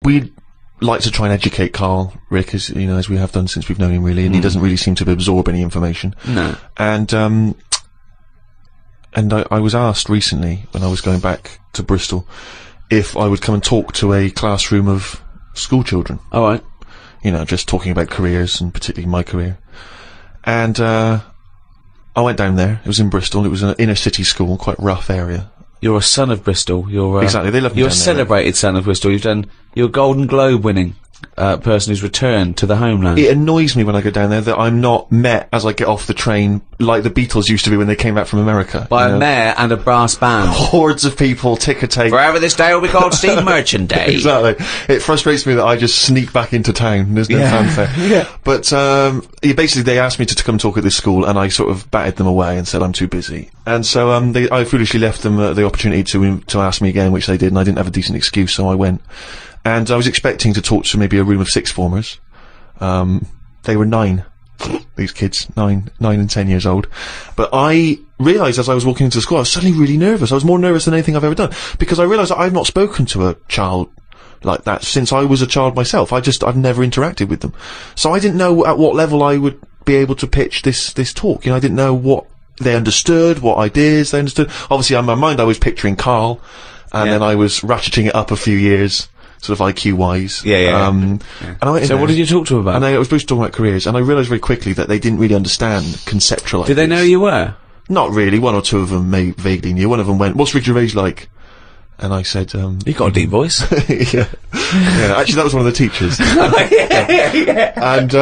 we like to try and educate Carl, Rick, as you know, as we have done since we've known him, really, and he doesn't really seem to absorb any information. No. And I was asked recently, when I was going back to Bristol, if I would come and talk to a classroom of school children. All right. You know, just talking about careers, and particularly my career. And I went down there. It was in Bristol. It was an inner city school, quite rough area. You're a son of Bristol. You're exactly. They love me. You're a down there, celebrated son of Bristol. You're a Golden Globe winning person who's returned to the homeland. It annoys me when I go down there that I'm not met as I get off the train like the Beatles used to be when they came back from America. By a mayor and a brass band. Hordes of people, ticker tape. Forever this day will be called Steve Merchant Day. Exactly. It frustrates me that I just sneak back into town. There's no fanfare. Yeah. But basically they asked me to come talk at this school, and I sort of batted them away and said I'm too busy. And so I foolishly left them the opportunity to ask me again, which they did, and I didn't have a decent excuse, so I went. And I was expecting to talk to maybe a room of sixth formers. They were 9. These kids, 9 and 10 years old. But I realised as I was walking into the school, I was suddenly really nervous. I was more nervous than anything I've ever done. Because I realised that I've not spoken to a child like that since I was a child myself. I've never interacted with them. So I didn't know at what level I would be able to pitch this talk. You know, I didn't know what they understood, what ideas they understood. Obviously, in my mind, I was picturing Carl, and then I was ratcheting it up a few years, sort of IQ-wise. And I went in there, what did you talk to them about? And I was supposed to talk about careers, and I realised very quickly that they didn't really understand conceptual ideas. Did they know who you were? Not really. One or two of them vaguely knew. One of them went, "What's Rick Gervais like?" And I said, "You got a deep voice." yeah. Actually, that was one of the teachers. And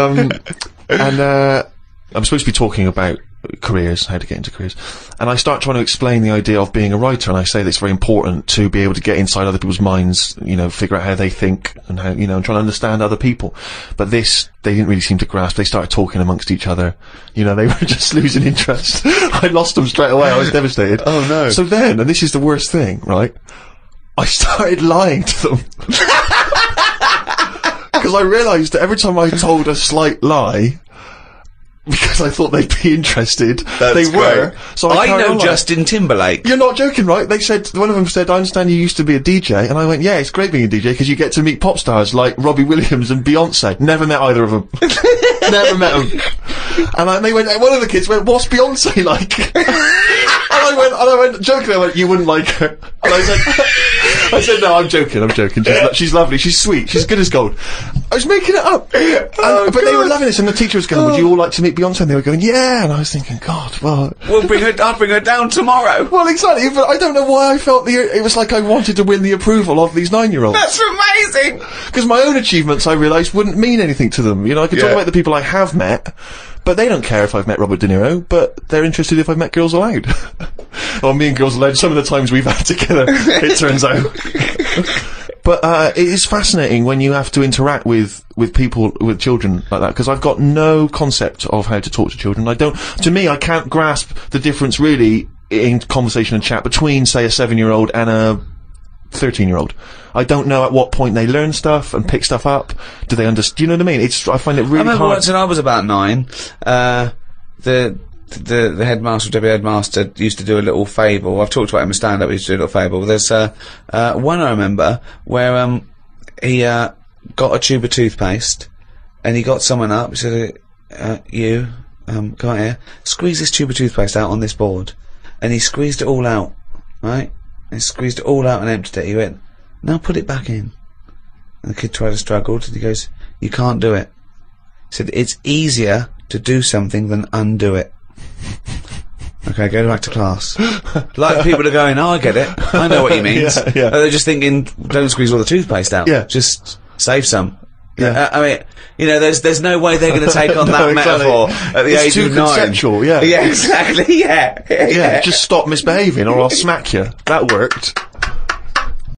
I'm supposed to be talking about careers, how to get into careers, and I start trying to explain the idea of being a writer, and I say that it's very important to be able to get inside other people's minds, you know, figure out how they think, and how, you know, and trying to understand other people. But this, they didn't really seem to grasp. They started talking amongst each other. You know, they were just losing interest. I lost them straight away. I was devastated. Oh no. So then, and this is the worst thing, right? I started lying to them. Because I realised that every time I told a slight lie, because I thought they'd be interested, they were. So I know Justin Timberlake. You're not joking, right? They said, one of them said, "I understand you used to be a DJ," and I went, "Yeah, it's great being a DJ because you get to meet pop stars like Robbie Williams and Beyonce." Never met either of them. Never met them. And they went, one of the kids went, "What's Beyonce like?" And I went, jokingly, I went, "You wouldn't like her." And I said, "No, I'm joking. She's lovely, she's sweet, she's good as gold." I was making it up. But they were loving this, and the teacher was going, "Would you all like to meet Beyonce?" And they were going, "Yeah." And I was thinking, God, well... I'll bring her down tomorrow. Well, exactly, but I don't know why I felt it was like I wanted to win the approval of these 9-year-olds. That's amazing! Because my own achievements, I realised, wouldn't mean anything to them. You know, I could talk about the people I have met, but they don't care if I've met Robert De Niro, but they're interested if I've met Girls Aloud. Or me and Girls Aloud, some of the times we've had together, it turns out. But it is fascinating when you have to interact with people, with children like that, because I've got no concept of how to talk to children. To me, I can't grasp the difference really in conversation and chat between, say, a 7-year-old and a 13-year-old. I don't know at what point they learn stuff and pick stuff up. Do they understand? Do you know what I mean? I find it really hard. I remember once when I was about 9, the headmaster, deputy headmaster, used to do a little fable. I've talked about him in stand-up. He used to do a little fable. There's one I remember where he got a tube of toothpaste, and he got someone up. He said, "You, come out here. Squeeze this tube of toothpaste out on this board." And he squeezed it all out, right? And he squeezed it all out and emptied it. He went, "Now put it back in." And the kid tried to struggle, and he goes, "You can't do it." He said, "It's easier to do something than undo it." Okay, go back to class. Like people are going, "Oh, I get it. I know what he means." Yeah. They're just thinking, don't squeeze all the toothpaste out. Yeah. Just save some. Yeah. I mean, you know, there's no way they're going to take on that exactly. metaphor at the age of 9. It's too conceptual, yeah. Yeah, exactly, yeah. Just stop misbehaving or I'll smack you. That worked.